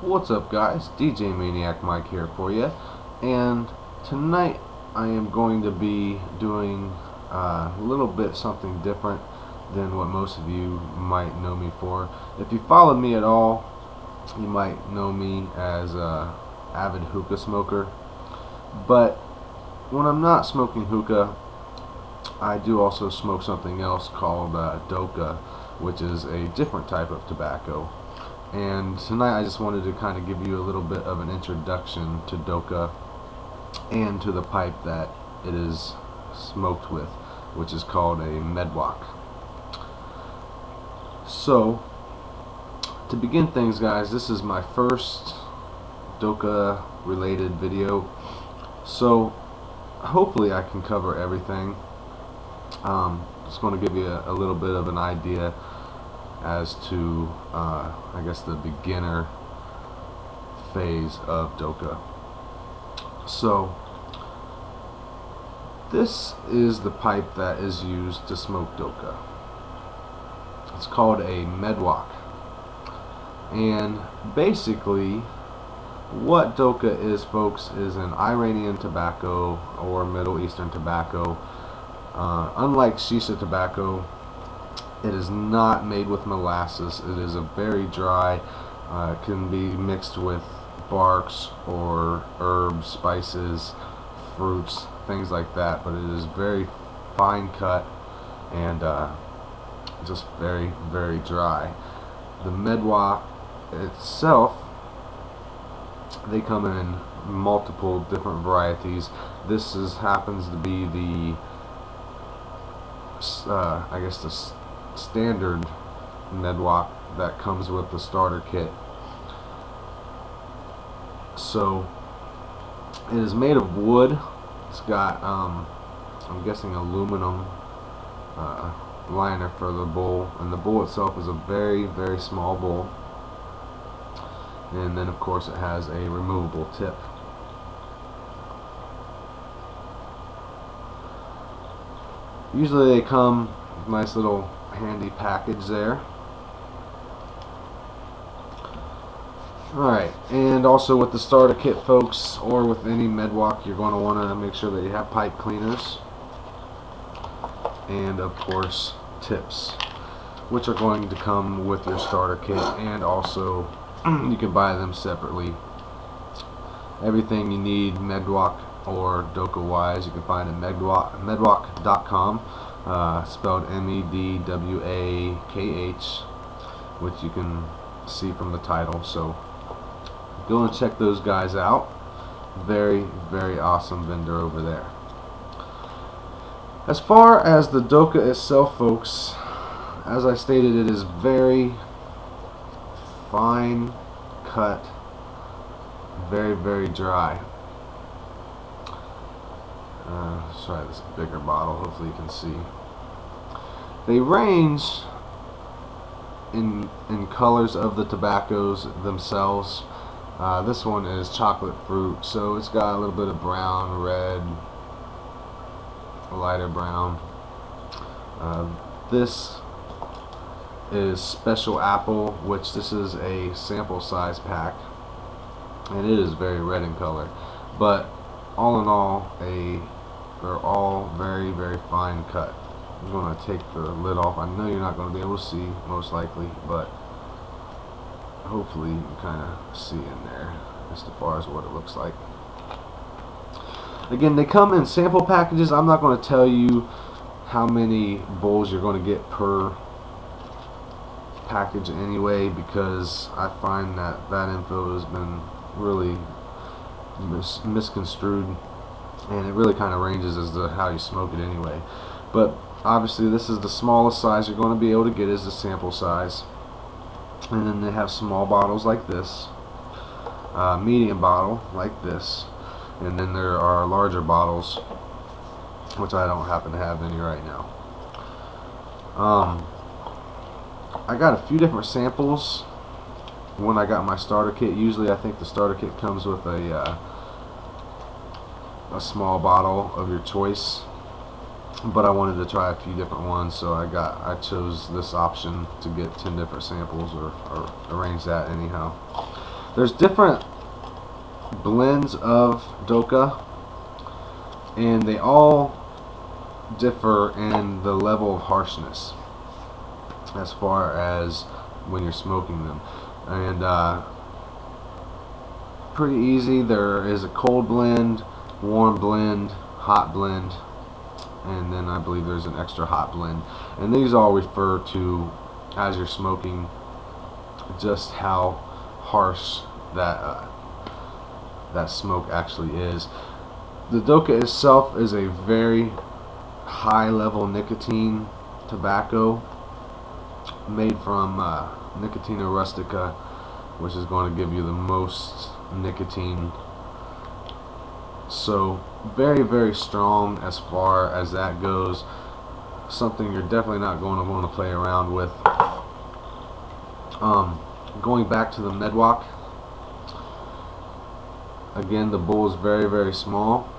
What's up, guys? DJ Maniac Mike here for you, and tonight I am going to be doing a little bit something different than what most of you might know me for. If you followed me at all, you might know me as a avid hookah smoker, but when I'm not smoking hookah, I do also smoke something else called Dokha, which is a different type of tobacco. And tonight I just wanted to kind of give you a little bit of an introduction to Dokha and to the pipe that it is smoked with, which is called a Medwakh. So, to begin things, guys, this is my first Dokha related video, so hopefully I can cover everything. Just going to give you a little bit of an idea as to I guess the beginner phase of Dokha. So this is the pipe that is used to smoke Dokha. It's called a Medwakh, and basically what Dokha is, folks, is an Iranian tobacco or Middle Eastern tobacco. Unlike shisha tobacco, it is not made with molasses. It is a very dry, it can be mixed with barks or herbs, spices, fruits, things like that, but it is very fine cut and just very, very dry. The Medwakh itself, they come in multiple different varieties. This happens to be the I guess the standard Medwakh that comes with the starter kit. So it is made of wood. It's got I'm guessing aluminum liner for the bowl, and the bowl itself is a very, very small bowl, and then of course it has a removable tip. Usually they come with a nice little handy package there. Alright, and also with the starter kit, folks, or with any Medwakh, you're going to want to make sure that you have pipe cleaners and of course tips, which are going to come with your starter kit, and also you can buy them separately. Everything you need Medwakh or Dokha wise you can find at medwakh.com, spelled MEDWAKH, which you can see from the title. So go and check those guys out. Very, very awesome vendor over there. As far as the Dokha itself, folks, as I stated, it is very fine cut, very, very dry. Try this bigger bottle, hopefully you can see. They range in colors of the tobaccos themselves. This one is chocolate fruit, so it's got a little bit of brown, red, lighter brown. This is special apple, which this is a sample size pack, and it is very red in color, but all in all, they're all very, very fine cut. I'm going to take the lid off. I know you're not going to be able to see, most likely, but hopefully you can kind of see in there as far as what it looks like. Again, they come in sample packages. I'm not going to tell you how many bowls you're going to get per package anyway, because I find that info has been really misconstrued, and it really kind of ranges as to how you smoke it anyway. But obviously this is the smallest size you're going to be able to get, is the sample size, and then they have small bottles like this, medium bottle like this, and then there are larger bottles, which I don't happen to have any right now. I got a few different samples when I got my starter kit. Usually I think the starter kit comes with a small bottle of your choice, but I wanted to try a few different ones, so I chose this option to get 10 different samples, or arrange that anyhow. There's different blends of Dokha, and they all differ in the level of harshness as far as when you're smoking them. And pretty easy. There is a cold blend, warm blend, hot blend, and then I believe there's an extra hot blend. And these all refer to, as you're smoking, just how harsh that smoke actually is. The Dokha itself is a very high level nicotine tobacco made from Nicotina rustica, which is going to give you the most nicotine. So very, very strong as far as that goes. Something you're definitely not going to want to play around with. Going back to the Medwakh, again, the bowl is very, very small.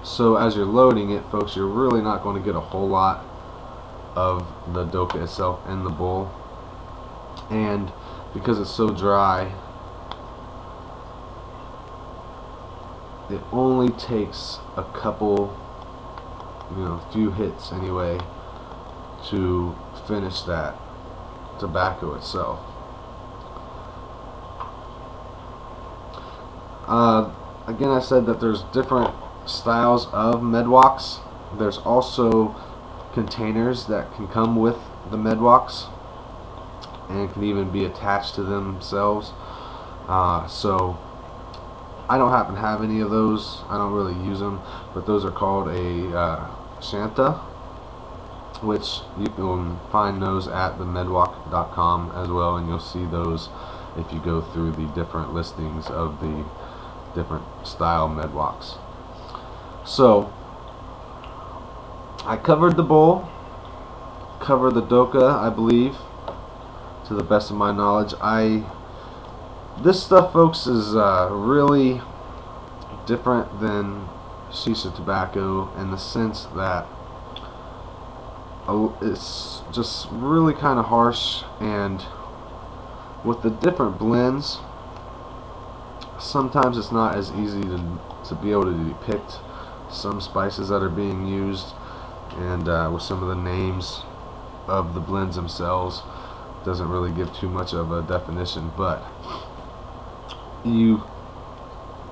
So as you're loading it, folks, you're really not going to get a whole lot of the Dokha itself in the bowl. And because it's so dry, it only takes a couple, few hits anyway, to finish that tobacco itself. Again, I said that there's different styles of Medwachs. There's also containers that can come with the Medwachs and can even be attached to themselves. So I don't happen to have any of those. I don't really use them, but those are called a Shanta, which you can find those at themedwakh.com as well, and you'll see those if you go through the different listings of the different style Medwachs. So I covered the bowl, covered the Dokha, I believe, to the best of my knowledge. This stuff, folks, is really different than shisha tobacco in the sense that it's just really kind of harsh, and with the different blends, sometimes it's not as easy to be able to depict some spices that are being used, and with some of the names of the blends themselves doesn't really give too much of a definition. But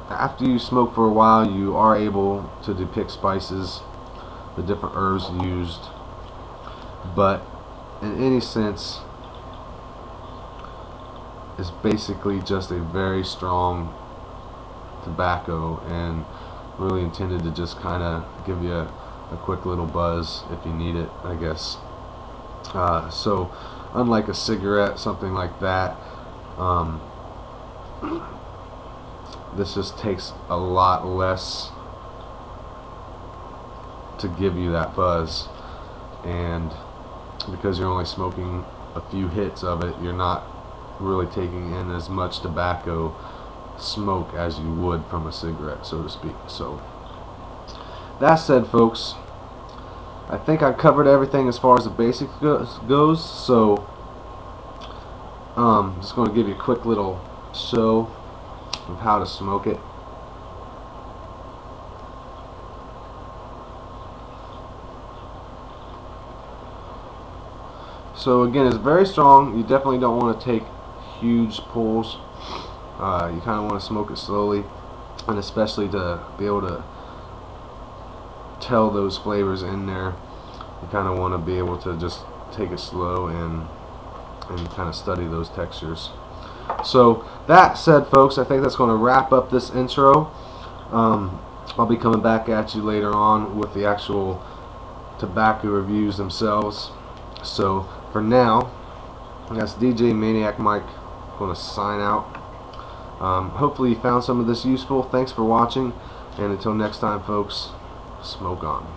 after you smoke for a while, you are able to depict spices, the different herbs used. But in any sense, it's basically just a very strong tobacco, and really intended to just kind of give you a quick little buzz if you need it, I guess. So unlike a cigarette, something like that, this just takes a lot less to give you that buzz, and because you're only smoking a few hits of it, you're not really taking in as much tobacco smoke as you would from a cigarette, so to speak. So that said, folks, I think I covered everything as far as the basics goes. So just going to give you a quick little show of how to smoke it. So again, it's very strong. You definitely don't want to take huge pulls. You kind of want to smoke it slowly, and especially to be able to tell those flavors in there, you kind of want to be able to just take it slow and kind of study those textures. So that said, folks, I think that's going to wrap up this intro. I'll be coming back at you later on with the actual tobacco reviews themselves. So for now, that's DJ Maniac Mike going to sign out. Hopefully you found some of this useful. Thanks for watching, and until next time, folks, smoke on.